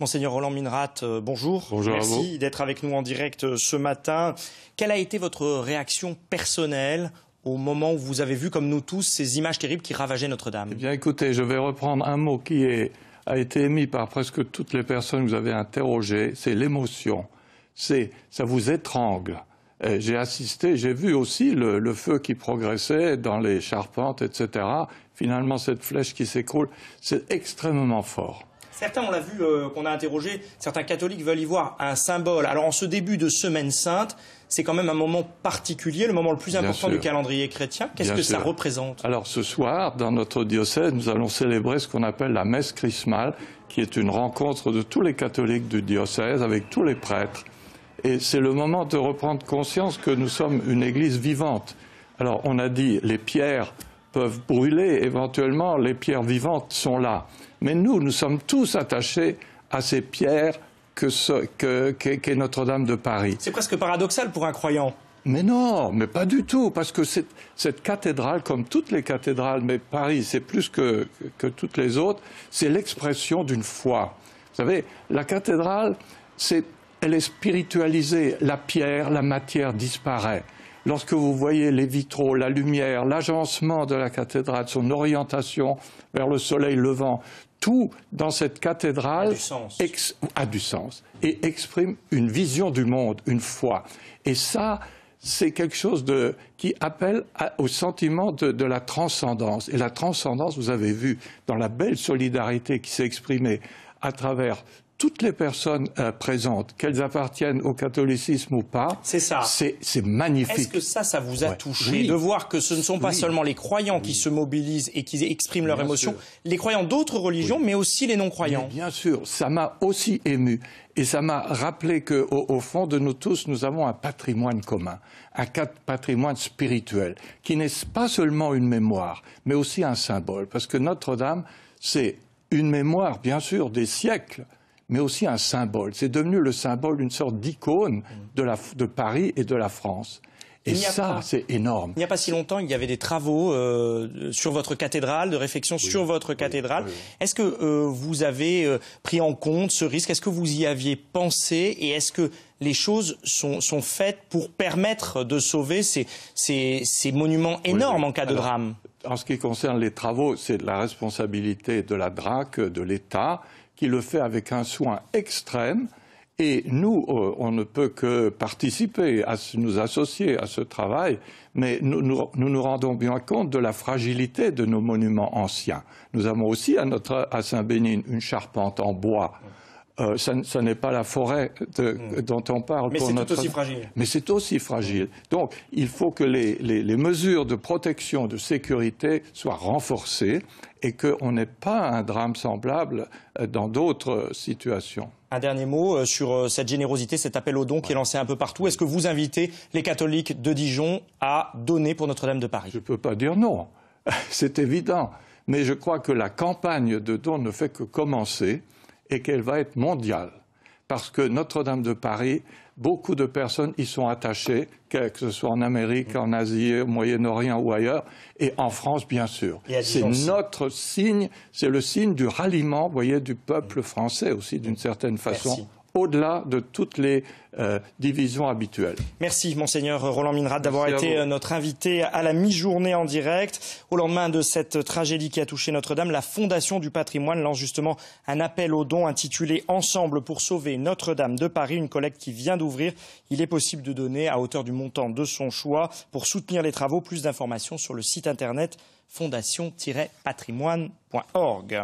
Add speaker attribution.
Speaker 1: Monseigneur Roland Minnerat, bonjour.
Speaker 2: Bonjour à vous.
Speaker 1: Merci d'être avec nous en direct ce matin. Quelle a été votre réaction personnelle au moment où vous avez vu, comme nous tous, ces images terribles qui ravageaient Notre-Dame?
Speaker 2: Eh bien, écoutez, je vais reprendre un mot qui a été émis par presque toutes les personnes que vous avez interrogées, c'est l'émotion. Ça vous étrangle. J'ai assisté, j'ai vu aussi le feu qui progressait dans les charpentes, etc. Finalement, cette flèche qui s'écroule, c'est extrêmement fort.
Speaker 1: Certains, on l'a vu, qu'on a interrogé, certains catholiques veulent y voir un symbole. Alors, en ce début de Semaine Sainte, c'est quand même un moment particulier, le moment le plus important du calendrier chrétien. Qu'est-ce que ça représente?
Speaker 2: Alors, ce soir, dans notre diocèse, nous allons célébrer ce qu'on appelle la messe chrismale, qui est une rencontre de tous les catholiques du diocèse avec tous les prêtres. Et c'est le moment de reprendre conscience que nous sommes une église vivante. Alors, on a dit, les pierres peuvent brûler, éventuellement, les pierres vivantes sont là. Mais nous sommes tous attachés à ces pierres qu'est Notre-Dame de Paris.
Speaker 1: C'est presque paradoxal pour un croyant.
Speaker 2: Mais non, mais pas du tout, parce que cette cathédrale, comme toutes les cathédrales, mais Paris, c'est plus que toutes les autres, c'est l'expression d'une foi. Vous savez, la cathédrale, elle est spiritualisée. La pierre, la matière disparaît. Lorsque vous voyez les vitraux, la lumière, l'agencement de la cathédrale, son orientation vers le soleil levant, tout dans cette cathédrale a du sens et exprime une vision du monde, une foi. Et ça, c'est quelque chose qui appelle au sentiment de la transcendance. Et la transcendance, vous avez vu, dans la belle solidarité qui s'est exprimée à travers toutes les personnes présentes, qu'elles appartiennent au catholicisme ou pas,
Speaker 1: c'est ça.
Speaker 2: C'est magnifique.
Speaker 1: Est-ce que ça vous a touché de voir que ce ne sont pas seulement les croyants qui se mobilisent et qui expriment leurs émotions, les croyants d'autres religions, mais aussi les non-croyants?
Speaker 2: Bien sûr, ça m'a aussi ému. Et ça m'a rappelé qu'au fond de nous tous, nous avons un patrimoine commun, un patrimoine spirituel, qui n'est pas seulement une mémoire, mais aussi un symbole. Parce que Notre-Dame, c'est une mémoire, bien sûr, des siècles, mais aussi un symbole. C'est devenu le symbole d'une sorte d'icône de Paris et de la France. Et ça, c'est énorme.
Speaker 1: Il n'y a pas si longtemps, il y avait des travaux sur votre cathédrale, de réflexion sur votre cathédrale. Est-ce que vous avez pris en compte ce risque? Est-ce que vous y aviez pensé? Et est-ce que les choses sont faites pour permettre de sauver ces monuments énormes en cas de drame?
Speaker 2: En ce qui concerne les travaux, c'est la responsabilité de la DRAC, de l'État, qui le fait avec un soin extrême. Et nous, on ne peut que participer, nous associer à ce travail, mais nous rendons bien compte de la fragilité de nos monuments anciens. Nous avons aussi à Saint-Bénigne une charpente en bois. Ça n'est pas la forêt dont on parle.
Speaker 1: Mais c'est tout aussi fragile.
Speaker 2: Mais c'est aussi fragile. Donc, il faut que les mesures de protection, de sécurité soient renforcées et qu'on n'ait pas un drame semblable dans d'autres situations.
Speaker 1: Un dernier mot sur cette générosité, cet appel aux dons qui est lancé un peu partout. Est-ce que vous invitez les catholiques de Dijon à donner pour Notre-Dame de Paris?
Speaker 2: Je ne peux pas dire non. C'est évident. Mais je crois que la campagne de dons ne fait que commencer et qu'elle va être mondiale. Parce que Notre-Dame de Paris, beaucoup de personnes y sont attachées, que ce soit en Amérique, en Asie, au Moyen-Orient ou ailleurs, et en France, bien sûr. C'est notre signe, c'est le signe du ralliement, vous voyez, du peuple français aussi, d'une certaine façon, au-delà de toutes les divisions habituelles.
Speaker 1: Merci, Monseigneur Roland Minnerat, d'avoir été notre invité à la mi-journée en direct. Au lendemain de cette tragédie qui a touché Notre-Dame, la Fondation du patrimoine lance justement un appel aux dons intitulé « Ensemble pour sauver Notre-Dame de Paris », une collecte qui vient d'ouvrir. Il est possible de donner à hauteur du montant de son choix pour soutenir les travaux. Plus d'informations sur le site internet fondation-patrimoine.org.